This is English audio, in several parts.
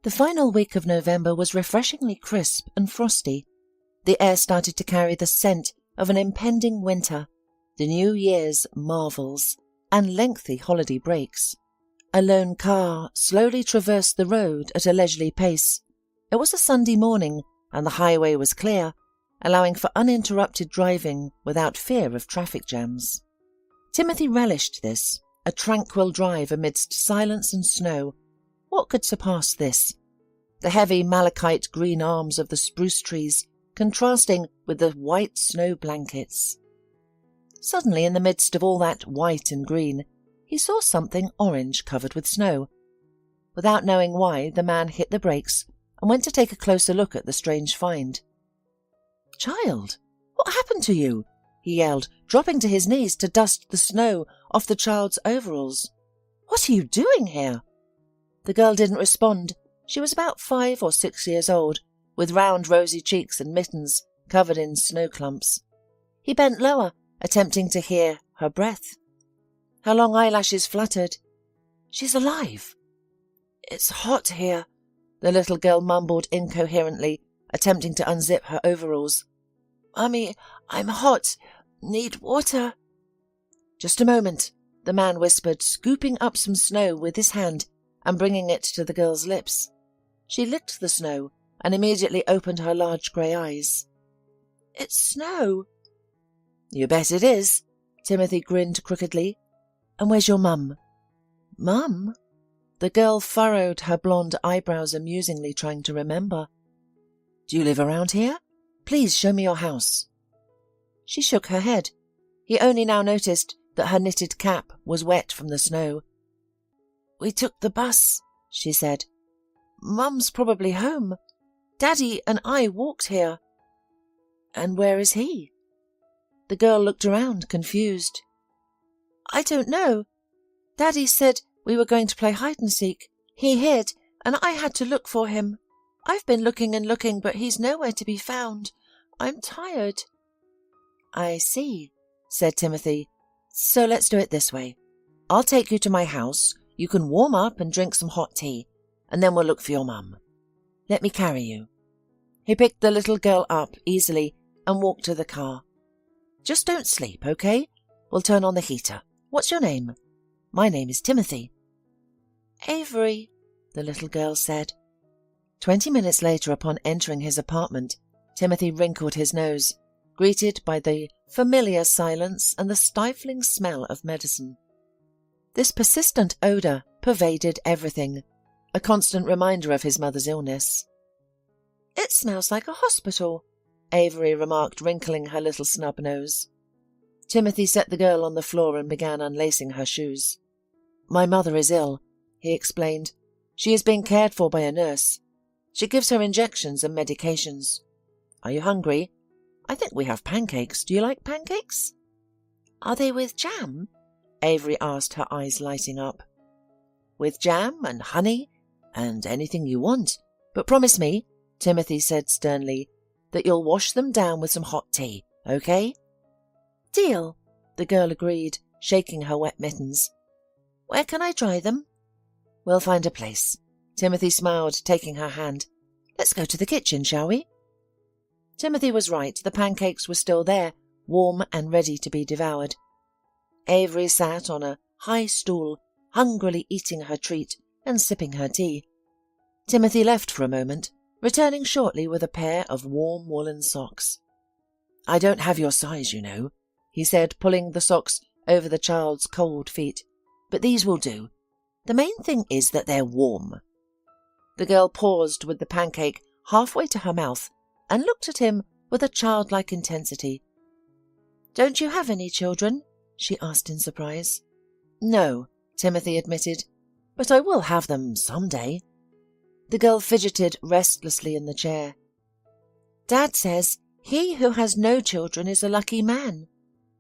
The final week of November was refreshingly crisp and frosty. The air started to carry the scent of an impending winter, the New Year's marvels, and lengthy holiday breaks. A lone car slowly traversed the road at a leisurely pace. It was a Sunday morning, and the highway was clear, allowing for uninterrupted driving without fear of traffic jams. Timothy relished this, a tranquil drive amidst silence and snow. What could surpass this? The heavy malachite green arms of the spruce trees contrasting with the white snow blankets. Suddenly, in the midst of all that white and green, he saw something orange covered with snow. Without knowing why, the man hit the brakes and went to take a closer look at the strange find. "Child, what happened to you?" he yelled, dropping to his knees to dust the snow off the child's overalls. "What are you doing here?" The girl didn't respond. She was about 5 or 6 years old, with round rosy cheeks and mittens covered in snow clumps. He bent lower, attempting to hear her breath. Her long eyelashes fluttered. "She's alive." "It's hot here," the little girl mumbled incoherently, attempting to unzip her overalls. "Mummy, I'm hot. Need water." "Just a moment," the man whispered, scooping up some snow with his hand and bringing it to the girl's lips. She licked the snow and immediately opened her large grey eyes. "It's snow." "You bet it is." Timothy grinned crookedly. "And where's your mum?" "Mum?" The girl furrowed her blonde eyebrows amusingly, trying to remember. "Do you live around here? Please show me your house." She shook her head. He only now noticed that her knitted cap was wet from the snow. "We took the bus," she said. "Mum's probably home. Daddy and I walked here." "And where is he?" The girl looked around, confused. "I don't know. Daddy said we were going to play hide-and-seek. He hid, and I had to look for him. I've been looking and looking, but he's nowhere to be found. I'm tired." "I see," said Timothy. "So let's do it this way. I'll take you to my house. You can warm up and drink some hot tea, and then we'll look for your mum. Let me carry you." He picked the little girl up easily and walked to the car. "Just don't sleep, okay? We'll turn on the heater. What's your name?" "My name is Timothy." "Avery," the little girl said. 20 minutes later, upon entering his apartment, Timothy wrinkled his nose, greeted by the familiar silence and the stifling smell of medicine. This persistent odour pervaded everything, a constant reminder of his mother's illness. "It smells like a hospital," Avery remarked, wrinkling her little snub nose. Timothy set the girl on the floor and began unlacing her shoes. "My mother is ill," he explained. "She is being cared for by a nurse. She gives her injections and medications. Are you hungry? I think we have pancakes. Do you like pancakes?" "Are they with jam?" Avery asked, her eyes lighting up. "With jam and honey and anything you want. But promise me," Timothy said sternly, "that you'll wash them down with some hot tea, okay?" "Deal," the girl agreed, shaking her wet mittens. "Where can I dry them?" "We'll find a place." Timothy smiled, taking her hand. "Let's go to the kitchen, shall we?" Timothy was right. The pancakes were still there, warm and ready to be devoured. Avery sat on a high stool, hungrily eating her treat and sipping her tea. Timothy left for a moment, returning shortly with a pair of warm woolen socks. "I don't have your size, you know," he said, pulling the socks over the child's cold feet. "But these will do. The main thing is that they're warm." The girl paused with the pancake halfway to her mouth and looked at him with a childlike intensity. "Don't you have any children?" she asked in surprise. "No," Timothy admitted, "but I will have them some day." The girl fidgeted restlessly in the chair. "Dad says he who has no children is a lucky man,"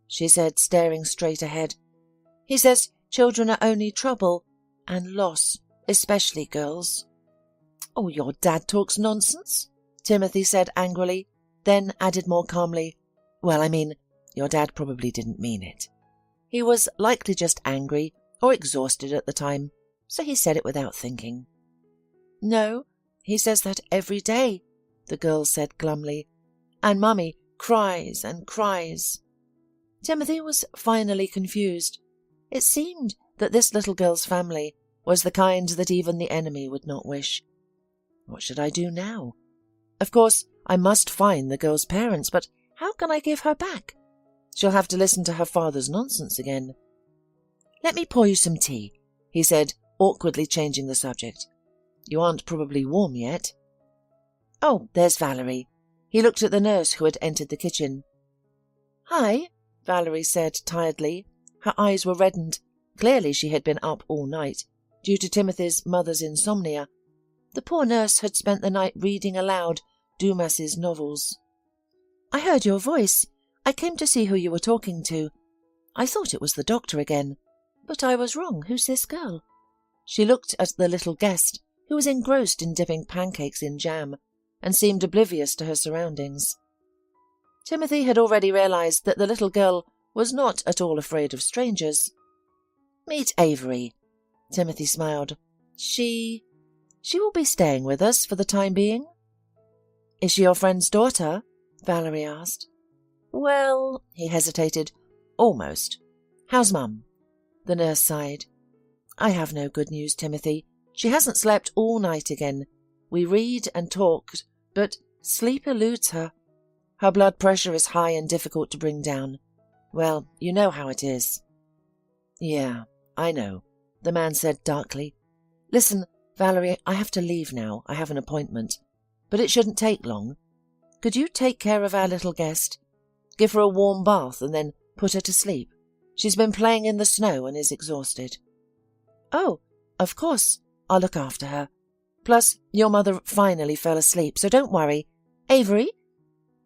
she said, staring straight ahead. "He says children are only trouble and loss, especially girls." "Oh, your dad talks nonsense," Timothy said angrily, then added more calmly, "Well, I mean, your dad probably didn't mean it. He was likely just angry or exhausted at the time, so he said it without thinking." "No, He says that every day, the girl said glumly, and Mummy cries and cries. Timothy was finally confused. It seemed that this little girl's family was the kind that even the enemy would not wish. What should I do now? Of course, I must find the girl's parents, but how can I give her back? She'll have to listen to her father's nonsense again. Let me pour you some tea, he said, awkwardly changing the subject. You aren't probably warm yet. Oh, there's Valerie. He looked at the nurse who had entered the kitchen. Hi, Valerie said tiredly. Her eyes were reddened. Clearly she had been up all night, due to Timothy's mother's insomnia. The poor nurse had spent the night reading aloud Dumas's novels. I heard your voice. I came to see who you were talking to. I thought it was the doctor again. But I was wrong. Who's this girl? She looked at the little guest, who was engrossed in dipping pancakes in jam, and seemed oblivious to her surroundings. Timothy had already realized that the little girl was not at all afraid of strangers. Meet Avery. Timothy smiled. She will be staying with us for the time being. Is she your friend's daughter? Valerie asked. Well, he hesitated. Almost. How's Mum? The nurse sighed. I have no good news, Timothy. She hasn't slept all night again. We read and talked, but sleep eludes her. Her blood pressure is high and difficult to bring down. Well, you know how it is. Yeah, I know, the man said darkly. Listen, Valerie, I have to leave now. I have an appointment. But it shouldn't take long. Could you take care of our little guest? Give her a warm bath and then put her to sleep. She's been playing in the snow and is exhausted. Oh, of course. I'll look after her. Plus, your mother finally fell asleep, so don't worry. Avery?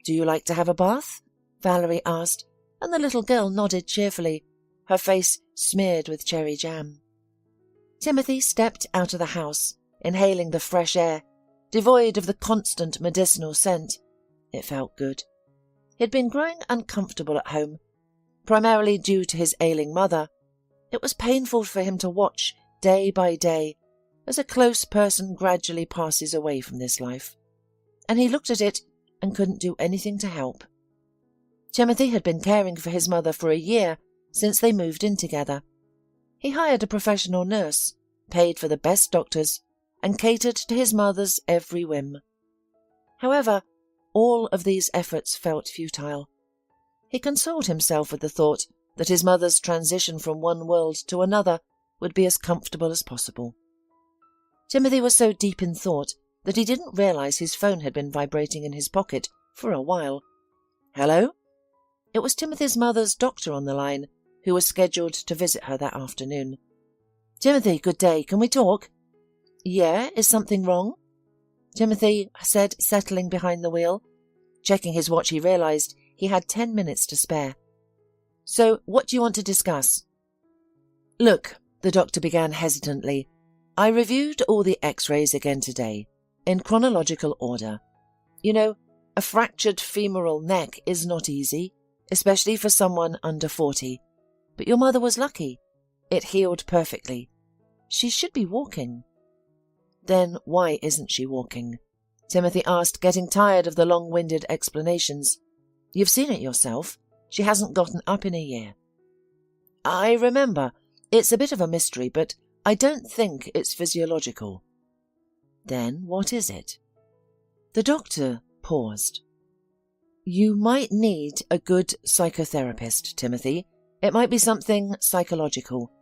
Do you like to have a bath? Valerie asked, and the little girl nodded cheerfully, her face smeared with cherry jam. Timothy stepped out of the house, inhaling the fresh air, devoid of the constant medicinal scent. It felt good. He had been growing uncomfortable at home, primarily due to his ailing mother. It was painful for him to watch, day by day, as a close person gradually passes away from this life, and he looked at it and couldn't do anything to help. Timothy had been caring for his mother for a year since they moved in together. He hired a professional nurse, paid for the best doctors, and catered to his mother's every whim. However, all of these efforts felt futile. He consoled himself with the thought that his mother's transition from one world to another would be as comfortable as possible. Timothy was so deep in thought that he didn't realize his phone had been vibrating in his pocket for a while. Hello? It was Timothy's mother's doctor on the line, who was scheduled to visit her that afternoon. Timothy, good day. Can we talk? Yeah, is something wrong? Timothy said, settling behind the wheel. Checking his watch, he realized he had 10 minutes to spare. So, what do you want to discuss? Look, the doctor began hesitantly. I reviewed all the x-rays again today, in chronological order. You know, a fractured femoral neck is not easy, especially for someone under 40. But your mother was lucky. It healed perfectly. She should be walking. Then why isn't she walking? Timothy asked, getting tired of the long-winded explanations. You've seen it yourself. She hasn't gotten up in a year. I remember. It's a bit of a mystery, but I don't think it's physiological. Then what is it? The doctor paused. You might need a good psychotherapist, Timothy. It might be something psychological.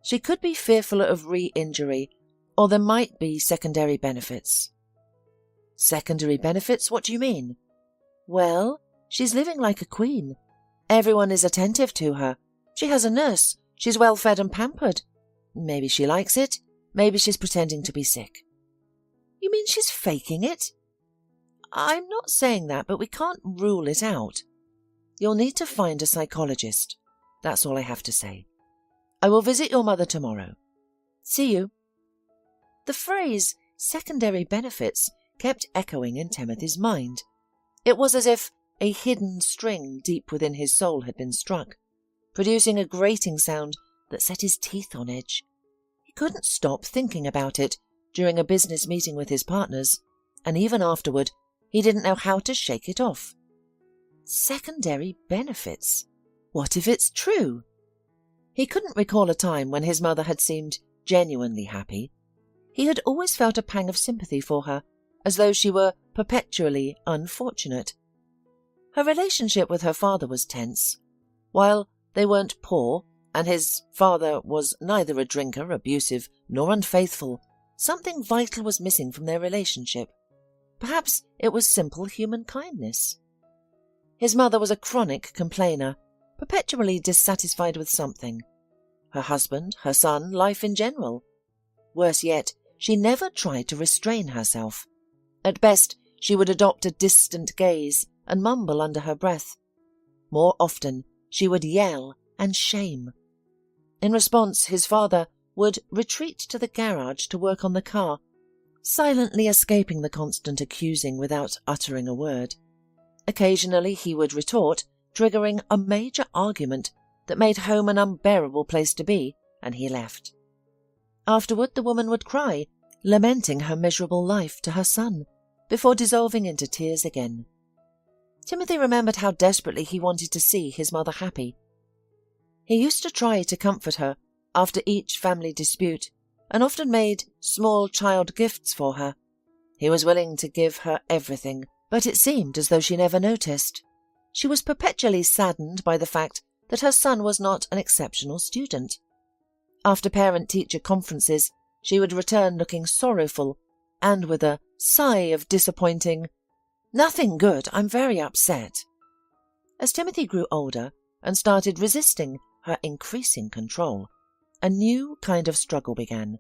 She could be fearful of re-injury, or there might be secondary benefits. Secondary benefits? What do you mean? Well, she's living like a queen. Everyone is attentive to her. She has a nurse. She's well fed and pampered. Maybe she likes it. Maybe she's pretending to be sick. You mean she's faking it? I'm not saying that, but we can't rule it out. You'll need to find a psychologist. That's all I have to say. I will visit your mother tomorrow. See you. The phrase secondary benefits kept echoing in Timothy's mind. It was as if a hidden string deep within his soul had been struck, producing a grating sound that set his teeth on edge. He couldn't stop thinking about it, during a business meeting with his partners, and even afterward, he didn't know how to shake it off. Secondary benefits. What if it's true? He couldn't recall a time when his mother had seemed genuinely happy. He had always felt a pang of sympathy for her, as though she were perpetually unfortunate. Her relationship with her father was tense. While they weren't poor, and his father was neither a drinker, abusive, nor unfaithful, something vital was missing from their relationship. Perhaps it was simple human kindness. His mother was a chronic complainer, perpetually dissatisfied with something. Her husband, her son, life in general. Worse yet, she never tried to restrain herself. At best, she would adopt a distant gaze and mumble under her breath. More often, she would yell and shame. In response, his father would retreat to the garage to work on the car, silently escaping the constant accusing without uttering a word. Occasionally he would retort, triggering a major argument that made home an unbearable place to be, and he left. Afterward the woman would cry, lamenting her miserable life to her son, before dissolving into tears again. Timothy remembered how desperately he wanted to see his mother happy. He used to try to comfort her after each family dispute, and often made small child gifts for her. He was willing to give her everything, but it seemed as though she never noticed. She was perpetually saddened by the fact that her son was not an exceptional student. After parent-teacher conferences, she would return looking sorrowful and with a sigh of disappointing, "Nothing good, I'm very upset." As Timothy grew older and started resisting her increasing control, a new kind of struggle began.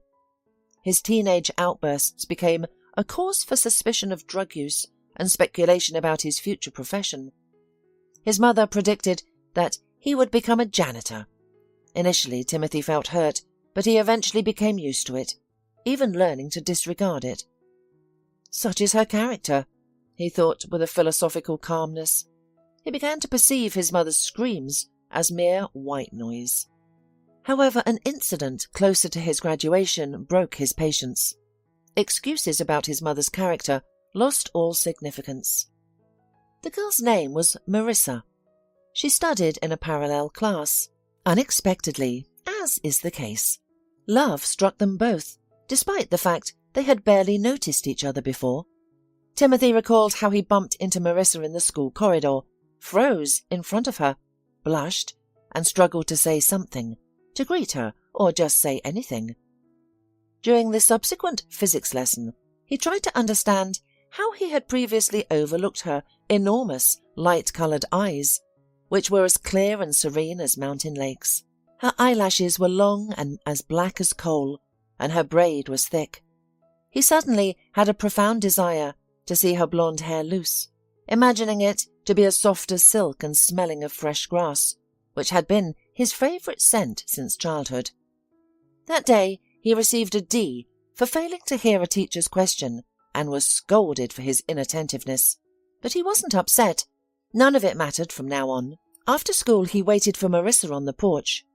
His teenage outbursts became a cause for suspicion of drug use and speculation about his future profession. His mother predicted that he would become a janitor. Initially, Timothy felt hurt, but he eventually became used to it, even learning to disregard it. Such is her character, he thought with a philosophical calmness. He began to perceive his mother's screams as mere white noise. However, an incident closer to his graduation broke his patience. Excuses about his mother's character lost all significance. The girl's name was Marissa. She studied in a parallel class. Unexpectedly, as is the case, love struck them both, despite the fact they had barely noticed each other before. Timothy recalled how he bumped into Marissa in the school corridor, froze in front of her, blushed, and struggled to say something, to greet her or just say anything. During the subsequent physics lesson, he tried to understand how he had previously overlooked her enormous, light-coloured eyes, which were as clear and serene as mountain lakes. Her eyelashes were long and as black as coal, and her braid was thick. He suddenly had a profound desire to see her blonde hair loose, imagining it to be as soft as silk and smelling of fresh grass, which had been his favourite scent since childhood. That day he received a D for failing to hear a teacher's question and was scolded for his inattentiveness. But he wasn't upset. None of it mattered from now on. After school he waited for Marissa on the porch.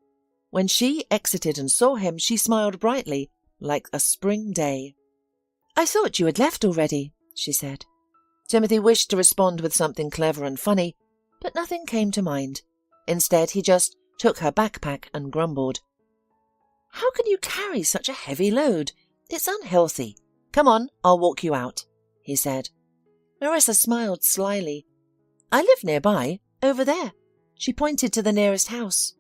When she exited and saw him, she smiled brightly, like a spring day. "I thought you had left already," she said. Timothy wished to respond with something clever and funny, but nothing came to mind. Instead, he just took her backpack and grumbled. "How can you carry such a heavy load? It's unhealthy. Come on, I'll walk you out," he said. Marissa smiled slyly. "I live nearby, over there." She pointed to the nearest house.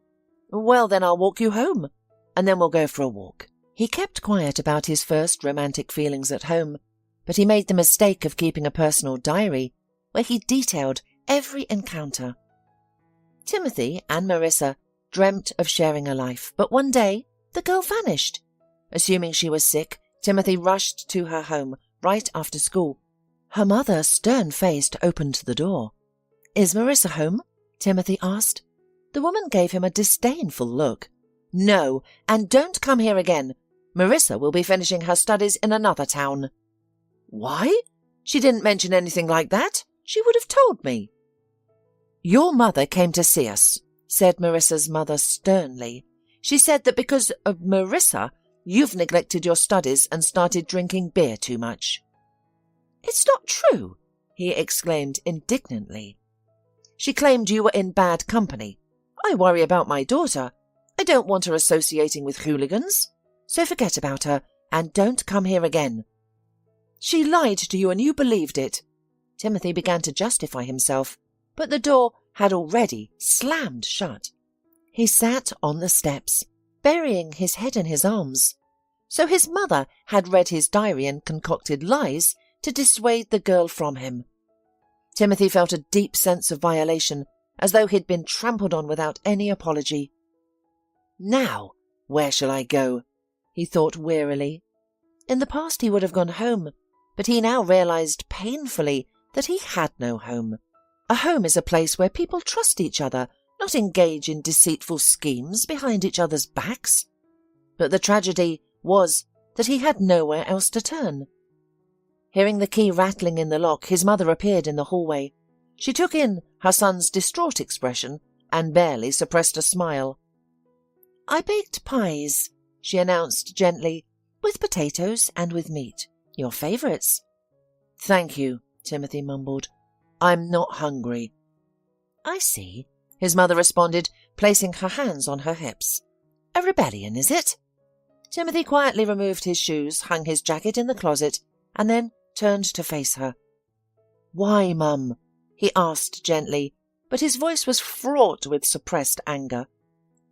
"Well, then I'll walk you home, and then we'll go for a walk." He kept quiet about his first romantic feelings at home, but he made the mistake of keeping a personal diary where he detailed every encounter. Timothy and Marissa dreamt of sharing a life, but one day the girl vanished. Assuming she was sick, Timothy rushed to her home right after school. Her mother, stern-faced, opened the door. "Is Marissa home?" Timothy asked. The woman gave him a disdainful look. "No, and don't come here again. Marissa will be finishing her studies in another town." "Why? She didn't mention anything like that. She would have told me." "Your mother came to see us," said Marissa's mother sternly. "She said that because of Marissa, You've neglected your studies and started drinking beer too much." "It's not true," he exclaimed indignantly. "She claimed you were in bad company. I worry about my daughter. I don't want her associating with hooligans. So forget about her and don't come here again." "She lied to you and you believed it." Timothy began to justify himself, but the door had already slammed shut. He sat on the steps, burying his head in his arms. So his mother had read his diary and concocted lies to dissuade the girl from him. Timothy felt a deep sense of violation, as though he'd been trampled on without any apology. "Now, where shall I go?" he thought wearily. In the past he would have gone home, but he now realized painfully that he had no home. A home is a place where people trust each other, not engage in deceitful schemes behind each other's backs. But the tragedy was that he had nowhere else to turn. Hearing the key rattling in the lock, his mother appeared in the hallway. She took in her son's distraught expression and barely suppressed a smile. "I baked pies," she announced gently, "with potatoes and with meat. Your favourites." "Thank you," Timothy mumbled. "I'm not hungry." "I see," his mother responded, placing her hands on her hips. "A rebellion, is it?" Timothy quietly removed his shoes, hung his jacket in the closet, and then turned to face her. "Why, Mum?" he asked gently, but his voice was fraught with suppressed anger.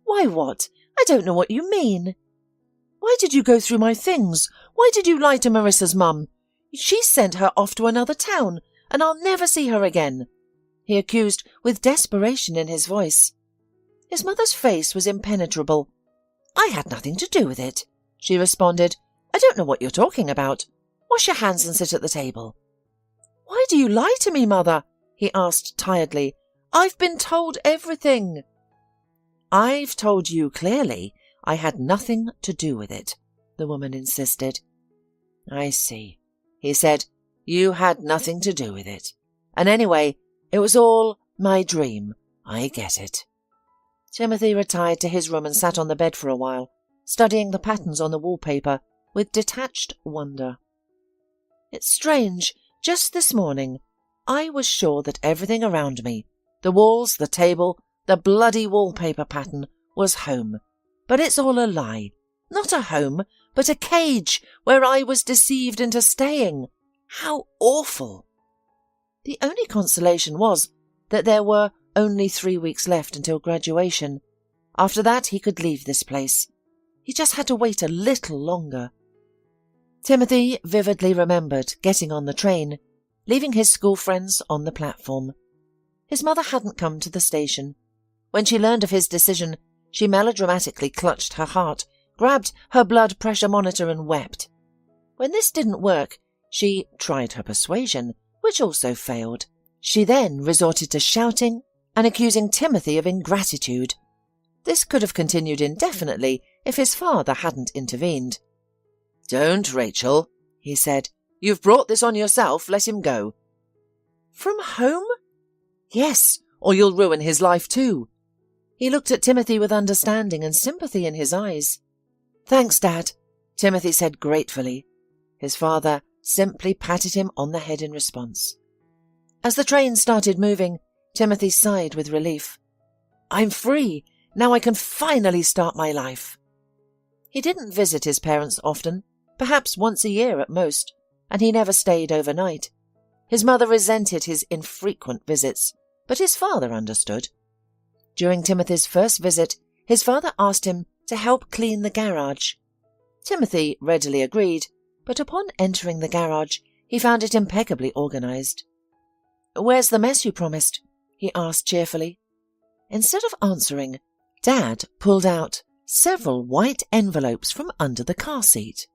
"Why what? I don't know what you mean." "Why did you go through my things? Why did you lie to Marissa's mum? She sent her off to another town, and I'll never see her again," he accused with desperation in his voice. His mother's face was impenetrable. "I had nothing to do with it," she responded. "I don't know what you're talking about. Wash your hands and sit at the table." "Why do you lie to me, Mother?" he asked tiredly. "I've been told everything." "I've told you clearly I had nothing to do with it," the woman insisted. "I see," he said. "You had nothing to do with it. And anyway, it was all my dream. I get it." Timothy retired to his room and sat on the bed for a while, studying the patterns on the wallpaper with detached wonder. "It's strange. Just this morning, I was sure that everything around me, the walls, the table, the bloody wallpaper pattern, was home. But it's all a lie. Not a home, but a cage where I was deceived into staying. How awful!" The only consolation was that there were only 3 weeks left until graduation. After that, he could leave this place. He just had to wait a little longer. Timothy vividly remembered getting on the train, leaving his school friends on the platform. His mother hadn't come to the station. When she learned of his decision, she melodramatically clutched her heart, grabbed her blood pressure monitor and wept. When this didn't work, she tried her persuasion, which also failed. She then resorted to shouting and accusing Timothy of ingratitude. This could have continued indefinitely if his father hadn't intervened. "Don't, Rachel," he said. "You've brought this on yourself. Let him go." "From home?" "Yes, or you'll ruin his life too." He looked at Timothy with understanding and sympathy in his eyes. "Thanks, Dad," Timothy said gratefully. His father simply patted him on the head in response. As the train started moving, Timothy sighed with relief. "I'm free. Now I can finally start my life." He didn't visit his parents often, perhaps once a year at most, and he never stayed overnight. His mother resented his infrequent visits, but his father understood. During Timothy's first visit, his father asked him to help clean the garage. Timothy readily agreed, but upon entering the garage, he found it impeccably organized. "Where's the mess you promised?" he asked cheerfully. Instead of answering, Dad pulled out several white envelopes from under the car seat.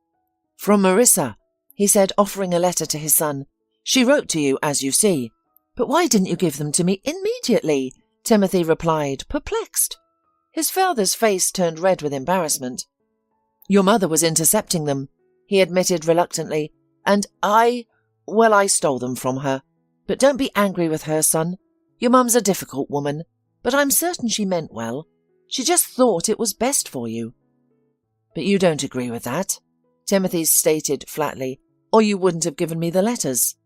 "From Marissa," he said, offering a letter to his son. "She wrote to you, as you see." "But why didn't you give them to me immediately?" Timothy replied, perplexed. His father's face turned red with embarrassment. "Your mother was intercepting them," he admitted reluctantly, "and I stole them from her. But don't be angry with her, son. Your mum's a difficult woman, but I'm certain she meant well. She just thought it was best for you." But you don't agree with that, Timothy stated flatly, or you wouldn't have given me the letters.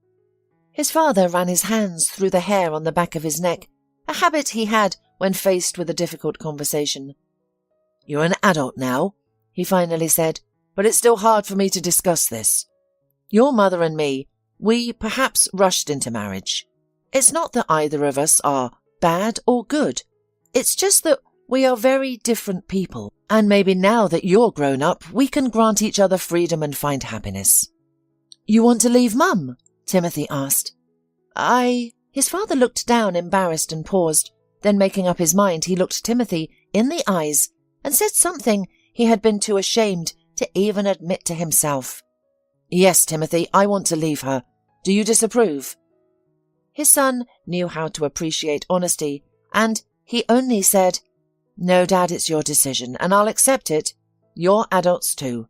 His father ran his hands through the hair on the back of his neck, a habit he had when faced with a difficult conversation. You're an adult now, he finally said, but it's still hard for me to discuss this. Your mother and me, we perhaps rushed into marriage. It's not that either of us are bad or good. It's just that we are very different people, and maybe now that you're grown up, we can grant each other freedom and find happiness. You want to leave Mum? Timothy asked. His father looked down, embarrassed, and paused. Then, making up his mind, he looked Timothy in the eyes and said something he had been too ashamed to even admit to himself. Yes, Timothy, I want to leave her. Do you disapprove? His son knew how to appreciate honesty, and he only said, No, Dad, it's your decision, and I'll accept it. You're adults too.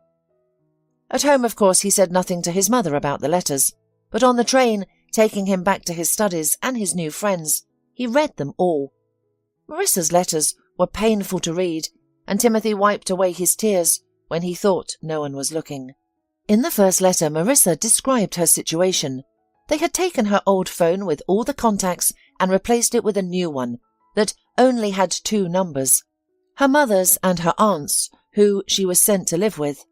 At home, of course, he said nothing to his mother about the letters, but on the train, taking him back to his studies and his new friends, he read them all. Marissa's letters were painful to read, and Timothy wiped away his tears when he thought no one was looking. In the first letter, Marissa described her situation. They had taken her old phone with all the contacts and replaced it with a new one that only had 2 numbers, her mother's and her aunt's, who she was sent to live with.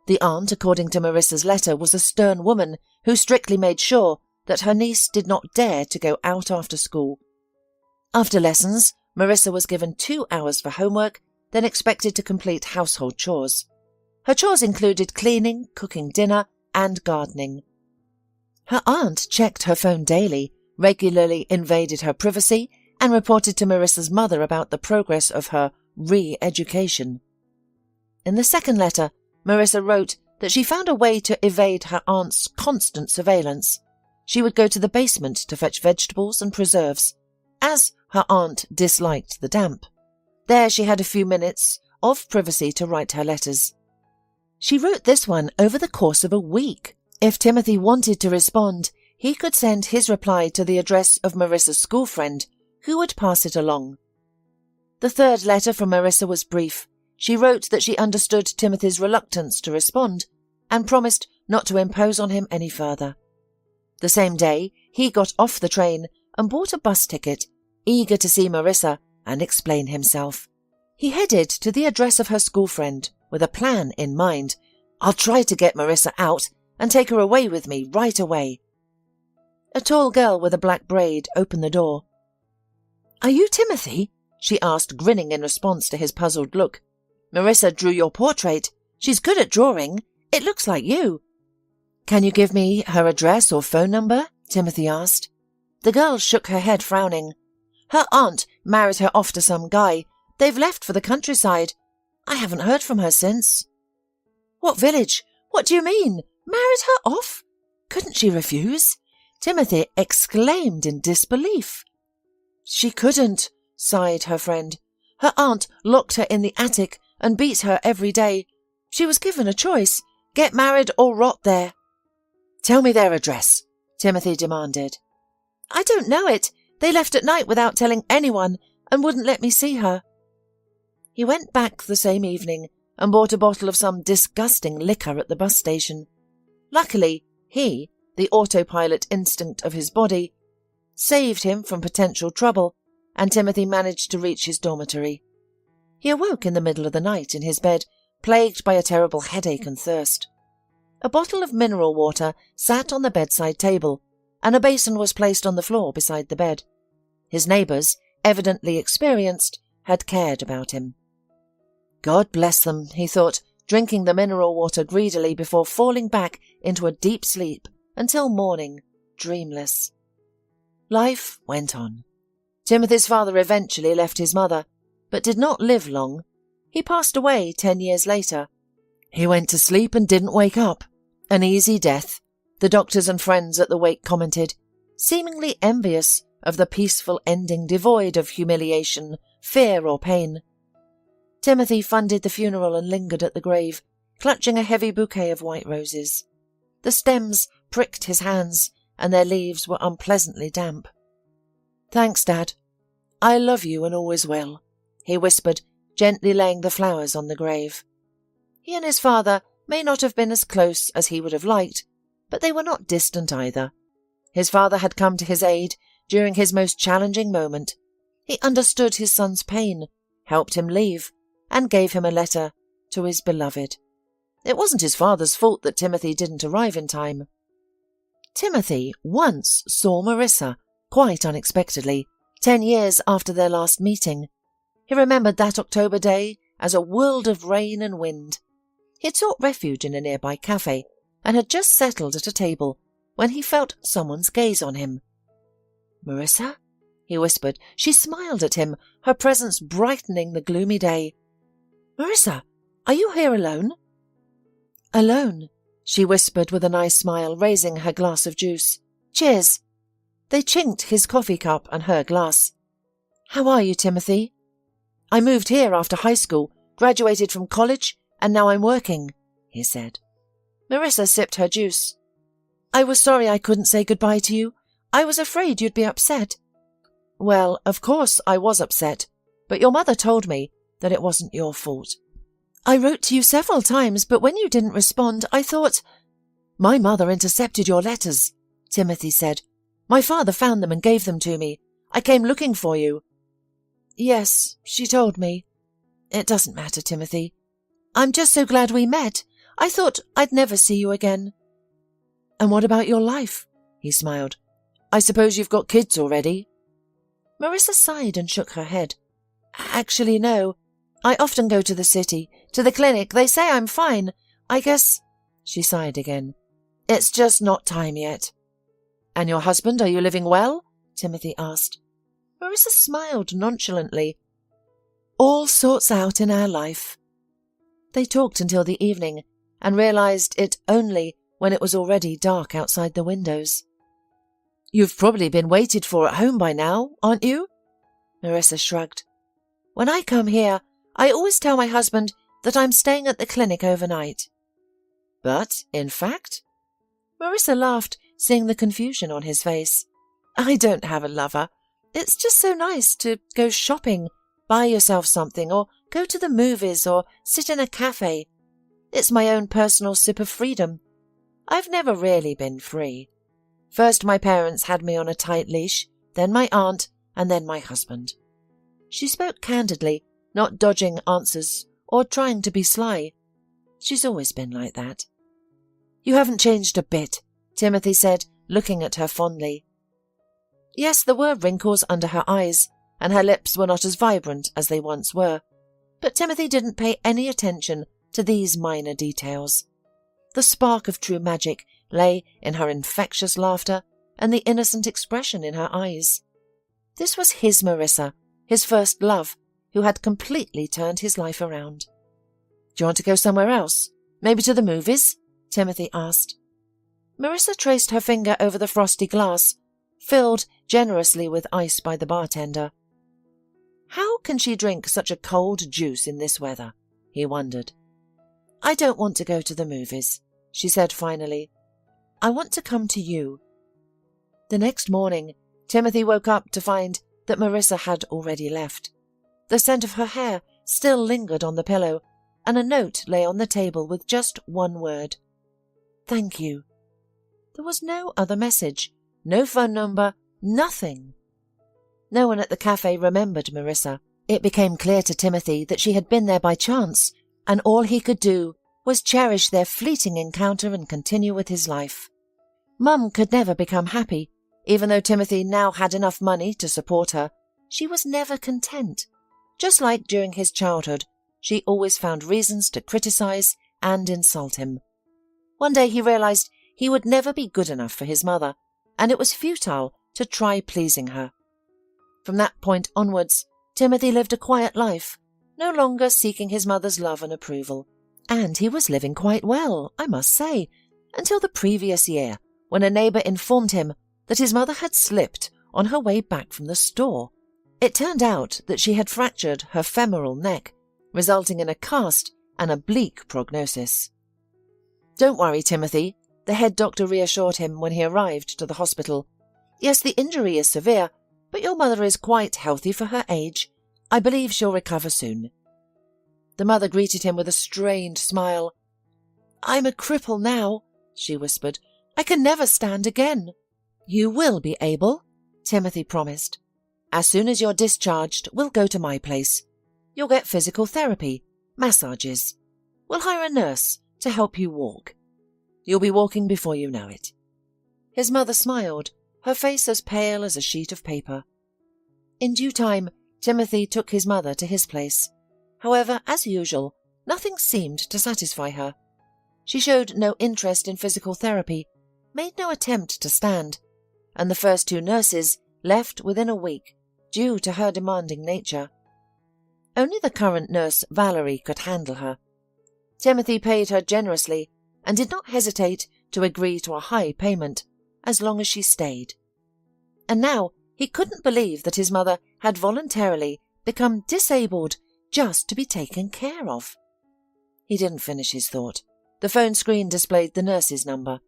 The aunt, according to Marissa's letter, was a stern woman who strictly made sure that her niece did not dare to go out after school. After lessons, Marissa was given 2 hours for homework, then expected to complete household chores. Her chores included cleaning, cooking dinner, and gardening. Her aunt checked her phone daily, regularly invaded her privacy, and reported to Marissa's mother about the progress of her re-education. In the second letter, Marissa wrote that she found a way to evade her aunt's constant surveillance. She would go to the basement to fetch vegetables and preserves, as her aunt disliked the damp. There she had a few minutes of privacy to write her letters. She wrote this one over the course of a week. If Timothy wanted to respond, he could send his reply to the address of Marissa's school friend, who would pass it along. The third letter from Marissa was brief. She wrote that she understood Timothy's reluctance to respond and promised not to impose on him any further. The same day, he got off the train and bought a bus ticket, eager to see Marissa and explain himself. He headed to the address of her school friend with a plan in mind. I'll try to get Marissa out and take her away with me right away. A tall girl with a black braid opened the door. Are you Timothy? She asked, grinning in response to his puzzled look. Marissa drew your portrait. She's good at drawing. It looks like you. Can you give me her address or phone number? Timothy asked. The girl shook her head, frowning. Her aunt married her off to some guy. They've left for the countryside. I haven't heard from her since. What village? What do you mean? Married her off? Couldn't she refuse? Timothy exclaimed in disbelief. She couldn't, sighed her friend. Her aunt locked her in the attic and beat her every day. She was given a choice, get married or rot there. Tell me their address, Timothy demanded. I don't know it. They left at night without telling anyone and wouldn't let me see her. He went back the same evening and bought a bottle of some disgusting liquor at the bus station. Luckily, he, the autopilot instinct of his body, saved him from potential trouble, and Timothy managed to reach his dormitory. He awoke in the middle of the night in his bed, plagued by a terrible headache and thirst. A bottle of mineral water sat on the bedside table, and a basin was placed on the floor beside the bed. His neighbours, evidently experienced, had cared about him. God bless them, he thought, drinking the mineral water greedily before falling back into a deep sleep until morning, dreamless. Life went on. Timothy's father eventually left his mother, but did not live long. He passed away 10 years later. He went to sleep and didn't wake up. An easy death, the doctors and friends at the wake commented, seemingly envious of the peaceful ending devoid of humiliation, fear or pain. Timothy funded the funeral and lingered at the grave, clutching a heavy bouquet of white roses. The stems pricked his hands, and their leaves were unpleasantly damp. Thanks, Dad. I love you and always will, he whispered, gently laying the flowers on the grave. He and his father may not have been as close as he would have liked, but they were not distant either. His father had come to his aid during his most challenging moment. He understood his son's pain, helped him leave, and gave him a letter to his beloved. It wasn't his father's fault that Timothy didn't arrive in time. Timothy once saw Marissa, quite unexpectedly, 10 years after their last meeting. He remembered that October day as a world of rain and wind. He had sought refuge in a nearby cafe and had just settled at a table when he felt someone's gaze on him. "Marissa?" he whispered. She smiled at him, her presence brightening the gloomy day. "Marissa, are you here alone?" "Alone," she whispered with a nice smile, raising her glass of juice. "Cheers." They chinked his coffee cup and her glass. "How are you, Timothy?" "I moved here after high school, graduated from college, and now I'm working," he said. Marissa sipped her juice. "I was sorry I couldn't say goodbye to you. I was afraid you'd be upset." "Well, of course I was upset, but your mother told me that it wasn't your fault." "I wrote to you several times, but when you didn't respond, I thought—" "My mother intercepted your letters," Timothy said. "My father found them and gave them to me. I came looking for you." "Yes, she told me. It doesn't matter, Timothy. I'm just so glad we met. I thought I'd never see you again." "And what about your life?" he smiled. "I suppose you've got kids already?" Marissa sighed and shook her head. "Actually, no. I often go to the city, to the clinic. They say I'm fine. I guess—" she sighed again. "It's just not time yet." "And your husband, are you living well?" Timothy asked. Marissa smiled nonchalantly. "All sorts out in our life." They talked until the evening and realized it only when it was already dark outside the windows. "You've probably been waited for at home by now, aren't you?" Marissa shrugged. "When I come here, I always tell my husband that I'm staying at the clinic overnight." "But, in fact?" Marissa laughed, seeing the confusion on his face. "I don't have a lover. It's just so nice to go shopping, buy yourself something, or go to the movies, or sit in a cafe. It's my own personal sip of freedom. I've never really been free. First my parents had me on a tight leash, then my aunt, and then my husband." She spoke candidly, not dodging answers or trying to be sly. She's always been like that. "You haven't changed a bit," Timothy said, looking at her fondly. Yes, there were wrinkles under her eyes, and her lips were not as vibrant as they once were, but Timothy didn't pay any attention to these minor details. The spark of true magic lay in her infectious laughter and the innocent expression in her eyes. This was his Marissa, his first love, who had completely turned his life around. "Do you want to go somewhere else? Maybe to the movies?" Timothy asked. Marissa traced her finger over the frosty glass, filled generously with ice by the bartender. How can she drink such a cold juice in this weather? He wondered. "I don't want to go to the movies," she said finally. "I want to come to you." The next morning, Timothy woke up to find that Marissa had already left. The scent of her hair still lingered on the pillow, and a note lay on the table with just one word. "Thank you." There was no other message, no phone number, nothing. No one at the cafe remembered Marissa. It became clear to Timothy that she had been there by chance, and all he could do was cherish their fleeting encounter and continue with his life. Mum could never become happy. Even though Timothy now had enough money to support her, she was never content. Just like during his childhood, she always found reasons to criticize and insult him. One day he realized he would never be good enough for his mother, and it was futile to try pleasing her. From that point onwards, Timothy lived a quiet life, no longer seeking his mother's love and approval. And he was living quite well, I must say, until the previous year, when a neighbour informed him that his mother had slipped on her way back from the store. It turned out that she had fractured her femoral neck, resulting in a cast and a bleak prognosis. "Don't worry, Timothy," the head doctor reassured him when he arrived to the hospital. "Yes, the injury is severe, but your mother is quite healthy for her age. I believe she'll recover soon." The mother greeted him with a strained smile. "I'm a cripple now," she whispered. "I can never stand again." "You will be able," Timothy promised. "As soon as you're discharged, we'll go to my place. You'll get physical therapy, massages. We'll hire a nurse to help you walk. You'll be walking before you know it." His mother smiled, her face as pale as a sheet of paper. In due time, Timothy took his mother to his place. However, as usual, nothing seemed to satisfy her. She showed no interest in physical therapy, made no attempt to stand, and the first 2 nurses left within a week due to her demanding nature. Only the current nurse, Valerie, could handle her. Timothy paid her generously and did not hesitate to agree to a high payment as long as she stayed. And now he couldn't believe that his mother had voluntarily become disabled just to be taken care of. He didn't finish his thought. The phone screen displayed the nurse's number.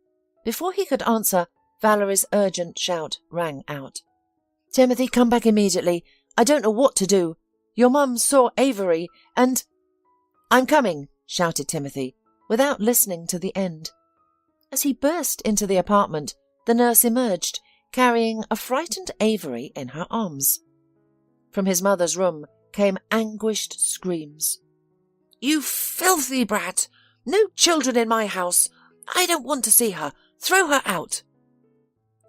Before he could answer, Valerie's urgent shout rang out. "Timothy, come back immediately. I don't know what to do. Your mum saw Avery and—" "I'm coming," shouted Timothy, without listening to the end. As he burst into the apartment, the nurse emerged, carrying a frightened Avery in her arms. From his mother's room came anguished screams. "You filthy brat! No children in my house! I don't want to see her! Throw her out!"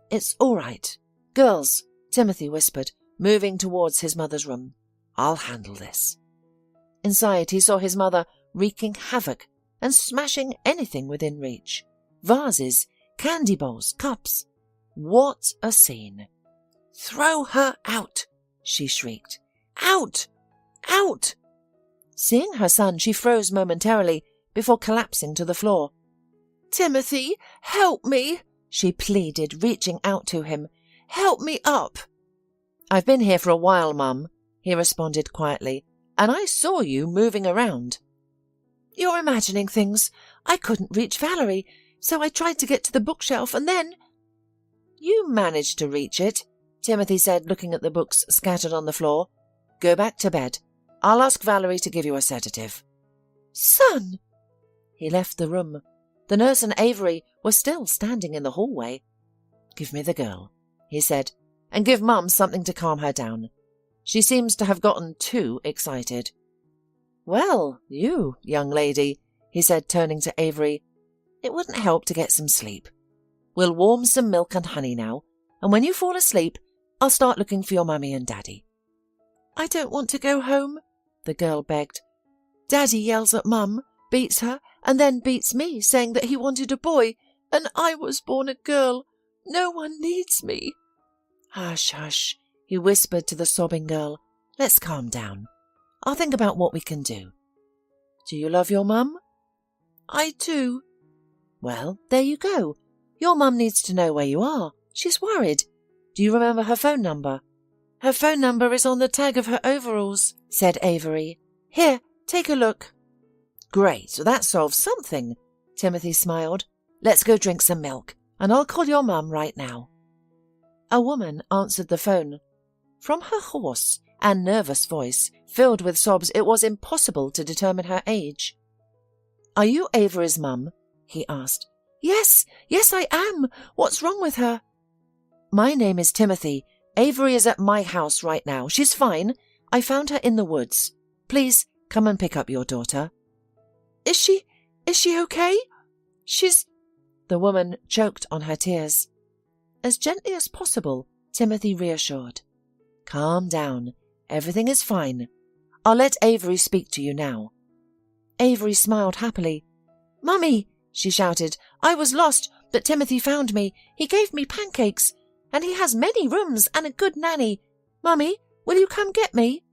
"It's all right. Girls," Timothy whispered, moving towards his mother's room. "I'll handle this." Inside, he saw his mother wreaking havoc and smashing anything within reach. Vases, candy bowls, cups. What a scene! "Throw her out!" she shrieked. "Out! Out!" Seeing her son, she froze momentarily before collapsing to the floor. "Timothy, help me!" she pleaded, reaching out to him. "Help me up!" "I've been here for a while, Mum," he responded quietly, "and I saw you moving around." "You're imagining things. I couldn't reach Valerie, so I tried to get to the bookshelf and then—" "You managed to reach it," Timothy said, looking at the books scattered on the floor. "Go back to bed. I'll ask Valerie to give you a sedative." "Son!" He left the room. The nurse and Avery were still standing in the hallway. "Give me the girl," he said, "and give Mum something to calm her down. She seems to have gotten too excited." "Well, you, young lady," he said, turning to Avery, "it wouldn't help to get some sleep. We'll warm some milk and honey now, and when you fall asleep, I'll start looking for your mummy and daddy." "I don't want to go home," the girl begged. "Daddy yells at Mum, beats her, and then beats me, saying that he wanted a boy, and I was born a girl. No one needs me." "Hush, hush," he whispered to the sobbing girl. "Let's calm down. I'll think about what we can do. Do you love your mum?" "I do." "Well, there you go. Your mum needs to know where you are. She's worried. Do you remember her phone number?" "Her phone number is on the tag of her overalls," said Avery. "Here, take a look." "Great, so that solves something," Timothy smiled. "Let's go drink some milk, and I'll call your mum right now." A woman answered the phone. From her hoarse and nervous voice, filled with sobs, it was impossible to determine her age. "Are you Avery's mum?" he asked. Yes, I am. What's wrong with her?" "My name is Timothy. Avery is at my house right now. She's fine. I found her in the woods. Please come and pick up your daughter." Is she okay? She's—" The woman choked on her tears. As gently as possible, Timothy reassured. "Calm down. Everything is fine. I'll let Avery speak to you now." Avery smiled happily. "Mummy," she shouted, "I was lost, but Timothy found me. He gave me pancakes, and he has many rooms and a good nanny. Mummy, will you come get me?"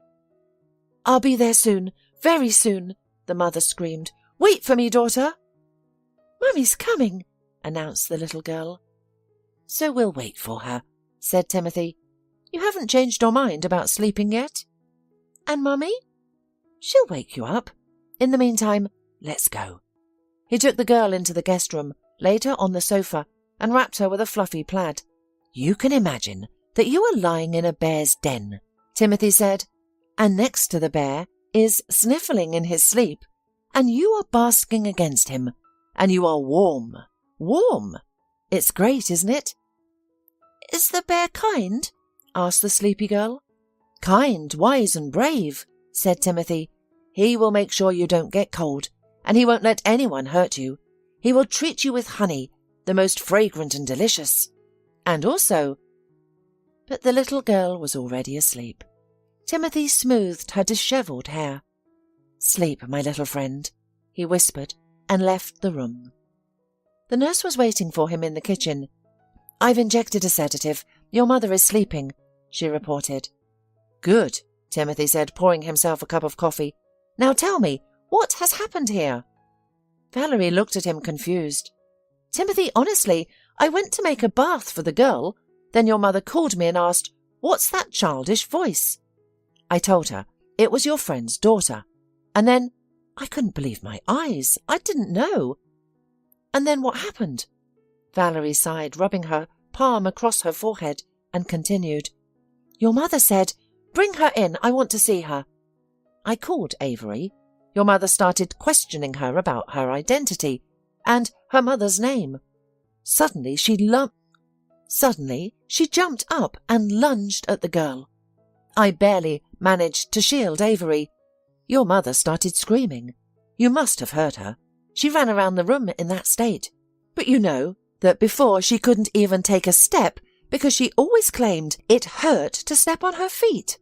"I'll be there soon, very soon," the mother screamed. "Wait for me, daughter." "Mummy's coming," announced the little girl. "So we'll wait for her," said Timothy. "You haven't changed your mind about sleeping yet?" "And Mummy?" "She'll wake you up. In the meantime, let's go." He took the girl into the guest room, laid her on the sofa, and wrapped her with a fluffy plaid. "You can imagine that you are lying in a bear's den," Timothy said, "and next to the bear is sniffling in his sleep, and you are basking against him, and you are warm. Warm! It's great, isn't it?" "Is the bear kind?" asked the sleepy girl. "Kind, wise and brave," said Timothy. "He will make sure you don't get cold, and he won't let anyone hurt you. He will treat you with honey, the most fragrant and delicious. And also—" But the little girl was already asleep. Timothy smoothed her dishevelled hair. "Sleep, my little friend," he whispered, and left the room. The nurse was waiting for him in the kitchen. "I've injected a sedative. Your mother is sleeping," she reported. "Good," Timothy said, pouring himself a cup of coffee. "Now tell me, what has happened here?" Valerie looked at him confused. "Timothy, honestly, I went to make a bath for the girl. Then your mother called me and asked, 'What's that childish voice?' I told her it was your friend's daughter. And then I couldn't believe my eyes. I didn't know." "And then what happened?" Valerie sighed, rubbing her palm across her forehead, and continued. "Your mother said, 'Bring her in, I want to see her.' I called Avery. Your mother started questioning her about her identity and her mother's name. Suddenly she jumped up and lunged at the girl. I barely managed to shield Avery. Your mother started screaming. You must have heard her. She ran around the room in that state. But you know that before she couldn't even take a step because she always claimed it hurt to step on her feet."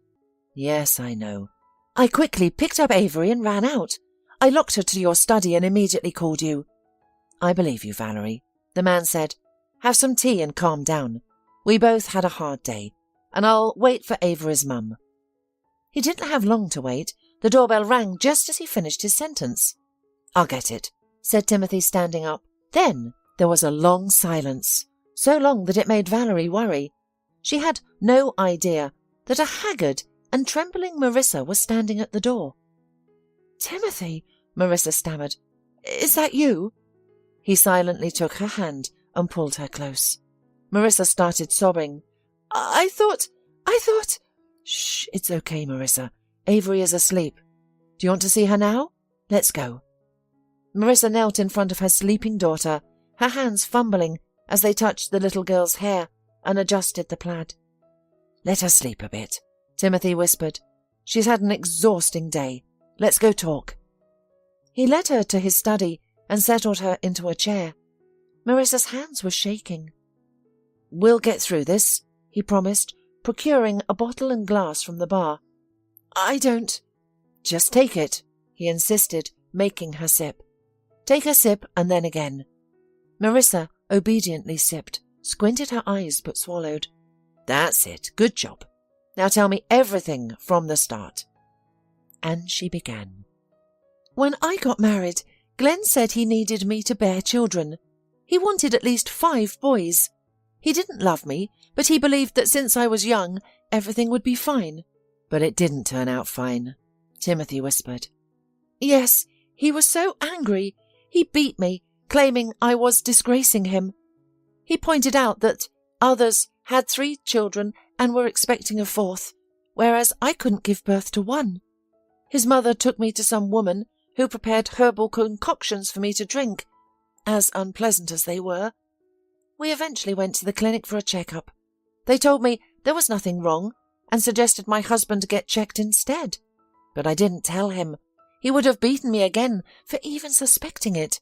"Yes, I know." "I quickly picked up Avery and ran out. I locked her to your study and immediately called you." "I believe you, Valerie," the man said. "Have some tea and calm down. We both had a hard day, and I'll wait for Avery's mum." He didn't have long to wait. The doorbell rang just as he finished his sentence. "I'll get it," said Timothy, standing up. Then there was a long silence, so long that it made Valerie worry. She had no idea that a haggard and trembling Marissa was standing at the door. "Timothy," Marissa stammered, "is that you?" He silently took her hand and pulled her close. Marissa started sobbing. I thought... "Shh, it's okay, Marissa. Avery is asleep. Do you want to see her now? Let's go." Marissa knelt in front of her sleeping daughter, her hands fumbling as they touched the little girl's hair and adjusted the plaid. "Let her sleep a bit," Timothy whispered. "She's had an exhausting day. Let's go talk." He led her to his study and settled her into a chair. Marissa's hands were shaking. "We'll get through this," he promised, procuring a bottle and glass from the bar. "I don't—" "Just take it," he insisted, making her sip. "Take a sip and then again." Marissa obediently sipped, squinted her eyes but swallowed. "That's it. Good job. Now tell me everything from the start." And she began. "When I got married, Glenn said he needed me to bear children. He wanted at least 5 boys. He didn't love me, but he believed that since I was young, everything would be fine." "But it didn't turn out fine," Timothy whispered. "Yes, he was so angry. He beat me, claiming I was disgracing him. He pointed out that others had 3 children and were expecting a 4th, whereas I couldn't give birth to 1. His mother took me to some woman who prepared herbal concoctions for me to drink, as unpleasant as they were. We eventually went to the clinic for a checkup. They told me there was nothing wrong and suggested my husband get checked instead. But I didn't tell him. He would have beaten me again for even suspecting it.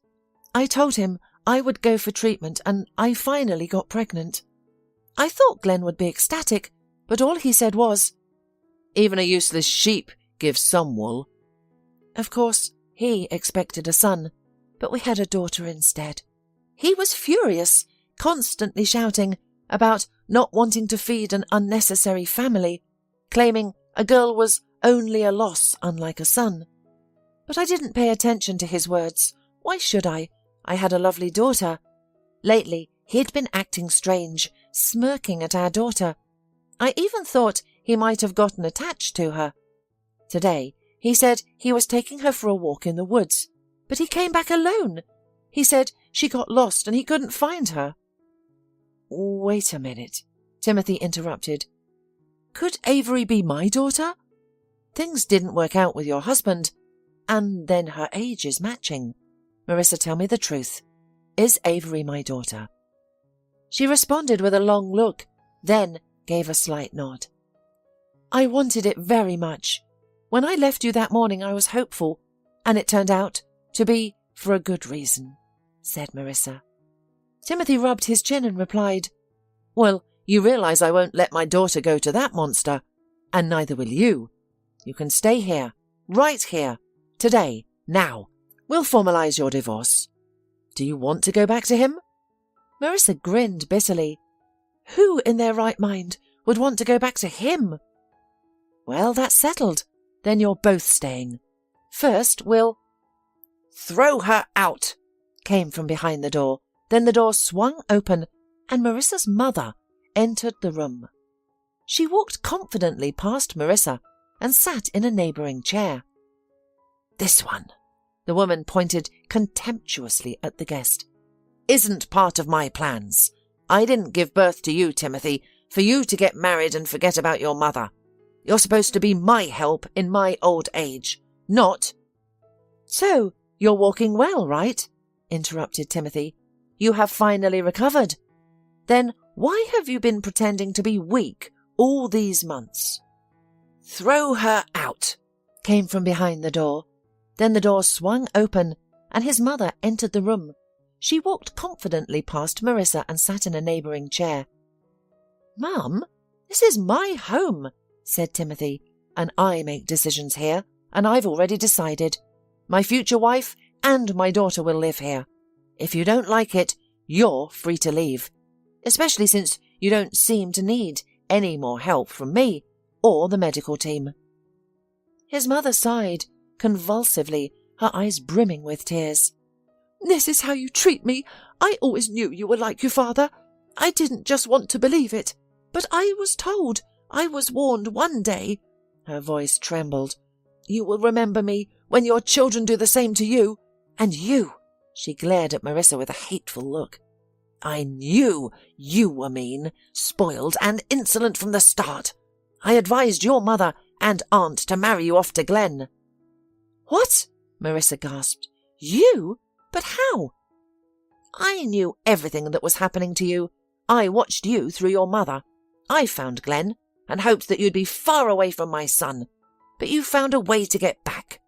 I told him I would go for treatment, and I finally got pregnant. I thought Glenn would be ecstatic, but all he said was, 'Even a useless sheep gives some wool.' Of course, he expected a son, but we had a daughter instead. He was furious, constantly shouting about not wanting to feed an unnecessary family, claiming a girl was only a loss, unlike a son. But I didn't pay attention to his words. Why should I? I had a lovely daughter. Lately, he'd been acting strange, smirking at our daughter. I even thought he might have gotten attached to her. Today, he said he was taking her for a walk in the woods, but he came back alone. He said she got lost and he couldn't find her." "Wait a minute," Timothy interrupted. "Could Avery be my daughter?" Things didn't work out with your husband, and then her age is matching. Marissa, tell me the truth. Is Avery my daughter?" She responded with a long look, then gave a slight nod. "I wanted it very much. When I left you that morning I was hopeful, and it turned out to be for a good reason," said Marissa. Timothy rubbed his chin and replied, "Well, you realize I won't let my daughter go to that monster, and neither will you. You can stay here, right here, today, now. We'll formalize your divorce. Do you want to go back to him?" Marissa grinned bitterly. Who in their right mind would want to go back to him? "Well, that's settled. Then you're both staying. First, we'll—" "Throw her out!" came from behind the door. Then the door swung open, and Marissa's mother entered the room. She walked confidently past Marissa and sat in a neighbouring chair. "This one," the woman pointed contemptuously at the guest, "isn't part of my plans. I didn't give birth to you, Timothy, for you to get married and forget about your mother. You're supposed to be my help in my old age, not—" "So, you're walking well, right?" interrupted Timothy. "You have finally recovered. Then why have you been pretending to be weak all these months?" "Throw her out," came from behind the door. Then the door swung open, and his mother entered the room. She walked confidently past Marissa and sat in a neighbouring chair. "Mum, this is my home," said Timothy, "and I make decisions here, and I've already decided. My future wife and my daughter will live here. If you don't like it, you're free to leave, especially since you don't seem to need any more help from me or the medical team." His mother sighed convulsively, her eyes brimming with tears. "This is how you treat me. I always knew you were like your father. I didn't just want to believe it, but I was told, I was warned one day." Her voice trembled. "You will remember me when your children do the same to you. And you," she glared at Marissa with a hateful look. "I knew you were mean, spoiled, and insolent from the start. I advised your mother and aunt to marry you off to Glenn." "What?" Marissa gasped. "You? But how?" "I knew everything that was happening to you. I watched you through your mother. I found Glenn and hoped that you'd be far away from my son. But you found a way to get back.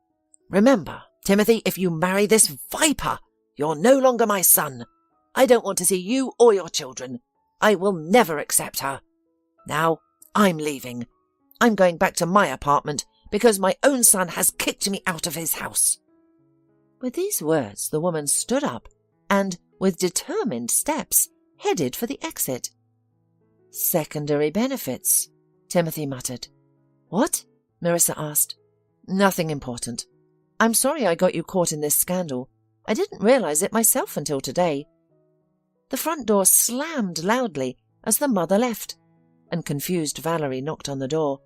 Remember, Timothy, if you marry this viper, you're no longer my son. I don't want to see you or your children. I will never accept her. Now, I'm leaving. I'm going back to my apartment because my own son has kicked me out of his house." With these words, the woman stood up and, with determined steps, headed for the exit. "Secondary benefits," Timothy muttered. "What?" Marissa asked. "Nothing important. I'm sorry I got you caught in this scandal. I didn't realize it myself until today." The front door slammed loudly as the mother left, and confused Valerie knocked on the door.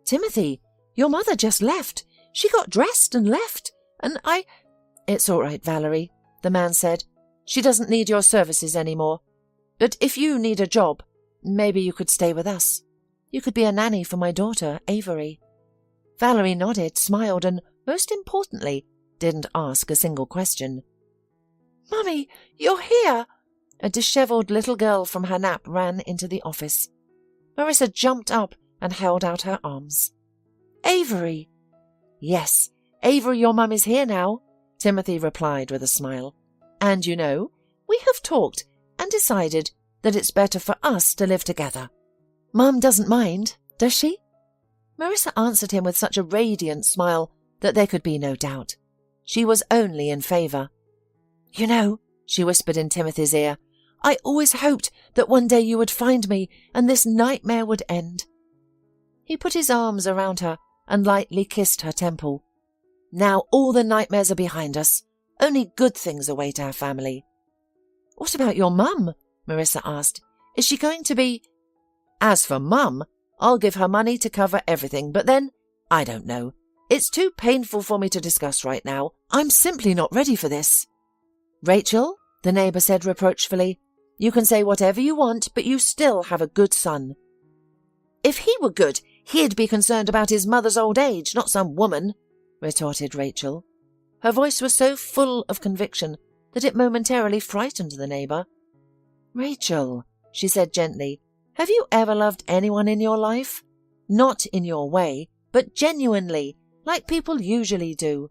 "Timothy, your mother just left. She got dressed and left, and I—" "It's all right, Valerie," the man said. "She doesn't need your services anymore. But if you need a job, maybe you could stay with us. You could be a nanny for my daughter, Avery." Valerie nodded, smiled, and, most importantly, didn't ask a single question. "Mummy, you're here!" A dishevelled little girl from her nap ran into the office. Marissa jumped up and held out her arms. "Avery!" "Yes, Avery, your mum is here now," Timothy replied with a smile. "And you know, we have talked and decided that it's better for us to live together. Mum doesn't mind, does she?" Marissa answered him with such a radiant smile that there could be no doubt. She was only in favour. "You know," she whispered in Timothy's ear, "I always hoped that one day you would find me and this nightmare would end." He put his arms around her and lightly kissed her temple. "Now all the nightmares are behind us. Only good things await our family." "What about your mum?" Marissa asked. "Is she going to be—" "As for Mum, I'll give her money to cover everything, but then, I don't know. It's too painful for me to discuss right now. I'm simply not ready for this." "Rachel," the neighbour said reproachfully, "you can say whatever you want, but you still have a good son." "If he were good, He'd be concerned about his mother's old age, not some woman, retorted Rachel. Her voice was so full of conviction that it momentarily frightened the neighbour. Rachel, she said gently, have you ever loved anyone in your life? Not in your way, but genuinely, like people usually do.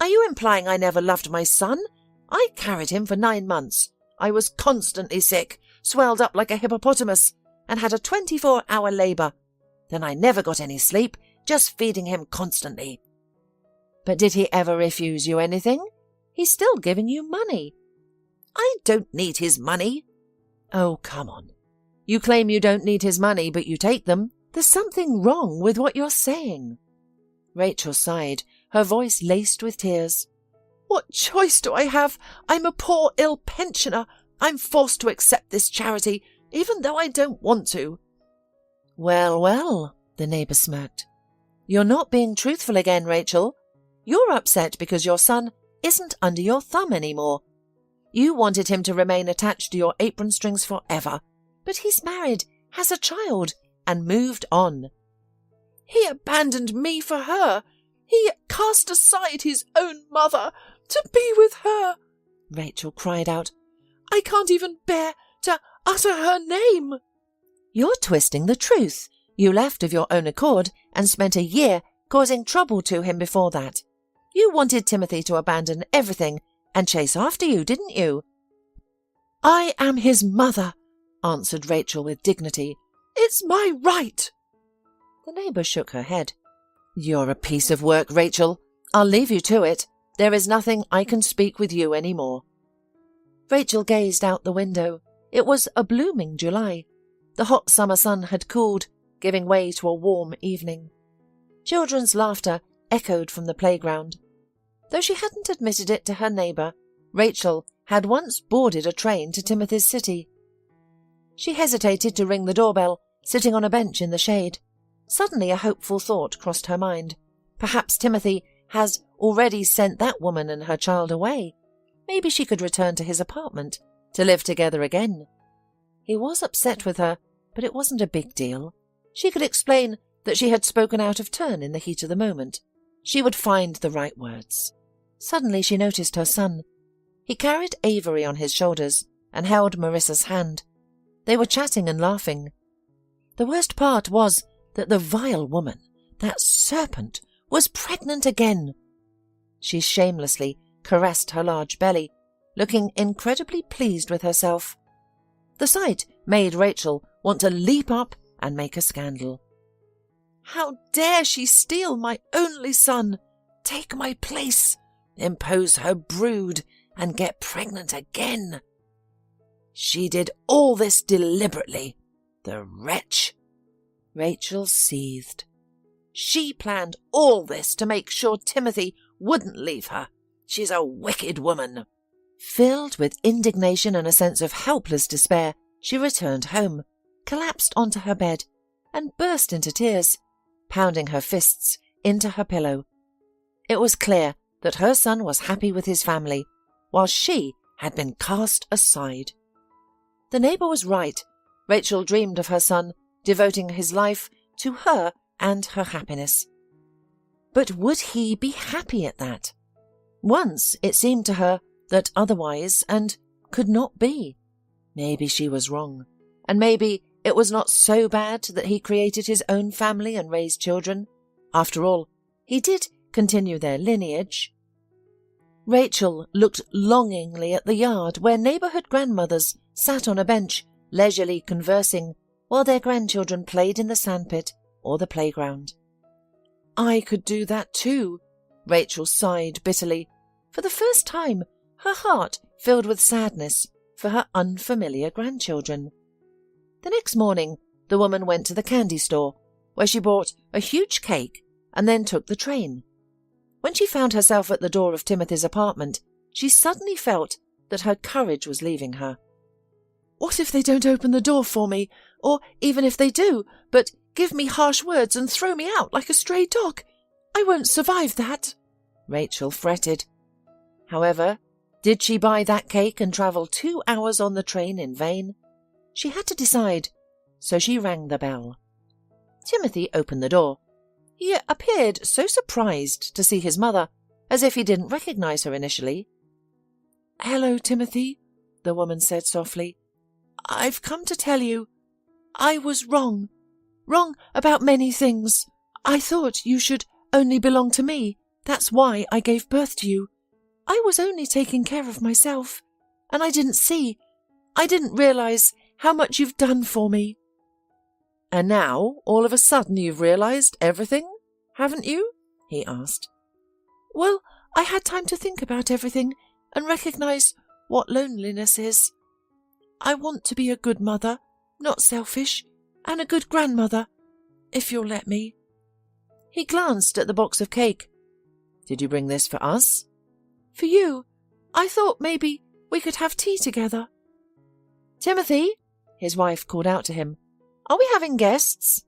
Are you implying I never loved my son? I carried him for 9 months. I was constantly sick, swelled up like a hippopotamus, and had a 24-hour labour. Then I never got any sleep, just feeding him constantly. But did he ever refuse you anything? He's still giving you money. I don't need his money. Oh, come on. You claim you don't need his money, but you take them. There's something wrong with what you're saying. Rachel sighed, her voice laced with tears. What choice do I have? I'm a poor, ill pensioner. I'm forced to accept this charity, even though I don't want to. Well, well, the neighbour smirked. You're not being truthful again, Rachel. You're upset because your son isn't under your thumb anymore. You wanted him to remain attached to your apron strings forever, but he's married, has a child, and moved on. He abandoned me for her. He cast aside his own mother to be with her, Rachel cried out. I can't even bear to utter her name. You're twisting the truth. You left of your own accord and spent a year causing trouble to him before that. You wanted Timothy to abandon everything and chase after you, didn't you? I am his mother, answered Rachel with dignity. It's my right. The neighbour shook her head. You're a piece of work, Rachel. I'll leave you to it. There is nothing I can speak with you any more. Rachel gazed out the window. It was a blooming July. The hot summer sun had cooled, giving way to a warm evening. Children's laughter echoed from the playground. Though she hadn't admitted it to her neighbour, Rachel had once boarded a train to Timothy's city. She hesitated to ring the doorbell, sitting on a bench in the shade. Suddenly a hopeful thought crossed her mind. Perhaps Timothy has already sent that woman and her child away. Maybe she could return to his apartment, to live together again. He was upset with her, but it wasn't a big deal. She could explain that she had spoken out of turn in the heat of the moment. She would find the right words. Suddenly she noticed her son. He carried Avery on his shoulders and held Marissa's hand. They were chatting and laughing. The worst part was that the vile woman, that serpent, was pregnant again. She shamelessly caressed her large belly, looking incredibly pleased with herself. The sight made Rachel want to leap up and make a scandal. How dare she steal my only son, take my place, impose her brood, and get pregnant again? She did all this deliberately, the wretch. Rachel seethed. She planned all this to make sure Timothy wouldn't leave her. She's a wicked woman. Filled with indignation and a sense of helpless despair, she returned home, collapsed onto her bed, and burst into tears, pounding her fists into her pillow. It was clear that her son was happy with his family, while she had been cast aside. The neighbour was right. Rachel dreamed of her son, devoting his life to her and her happiness. But would he be happy at that? Once it seemed to her that otherwise and could not be. Maybe she was wrong, and maybe it was not so bad that he created his own family and raised children. After all, he did continue their lineage. Rachel looked longingly at the yard where neighbourhood grandmothers sat on a bench, leisurely conversing, while their grandchildren played in the sandpit or the playground. I could do that too, Rachel sighed bitterly. For the first time, her heart filled with sadness for her unfamiliar grandchildren. The next morning, the woman went to the candy store, where she bought a huge cake and then took the train. When she found herself at the door of Timothy's apartment, she suddenly felt that her courage was leaving her. What if they don't open the door for me, or even if they do, but give me harsh words and throw me out like a stray dog? I won't survive that, Rachel fretted. However, did she buy that cake and travel 2 hours on the train in vain? She had to decide, so she rang the bell. Timothy opened the door. He appeared so surprised to see his mother, as if he didn't recognize her initially. "Hello, Timothy," the woman said softly. "I've come to tell you I was wrong. Wrong about many things. I thought you should only belong to me. That's why I gave birth to you. I was only taking care of myself, and I didn't realize how much you've done for me." "And now, all of a sudden, you've realized everything, haven't you?" he asked. "Well, I had time to think about everything and recognize what loneliness is. I want to be a good mother, not selfish, and a good grandmother, if you'll let me." He glanced at the box of cake. "Did you bring this for us?" "For you. I thought maybe we could have tea together." "Timothy," his wife called out to him, "are we having guests?"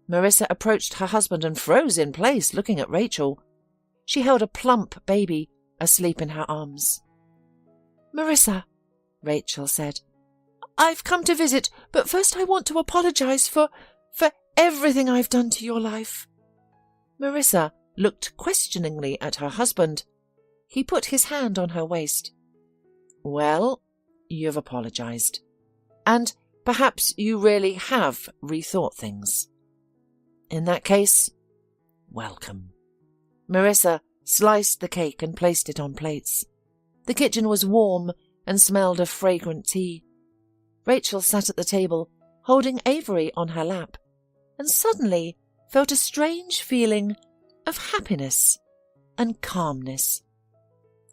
Marissa approached her husband and froze in place, looking at Rachel. She held a plump baby asleep in her arms. "Marissa," Rachel said, "I've come to visit, but first I want to apologize for everything I've done to your life." Marissa looked questioningly at her husband. He put his hand on her waist. "Well, you've apologized. And perhaps you really have rethought things. In that case, welcome." Marissa sliced the cake and placed it on plates. The kitchen was warm and smelled of fragrant tea. Rachel sat at the table, holding Avery on her lap, and suddenly felt a strange feeling of happiness and calmness.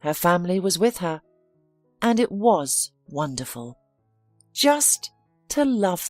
Her family was with her, and it was wonderful. Just to love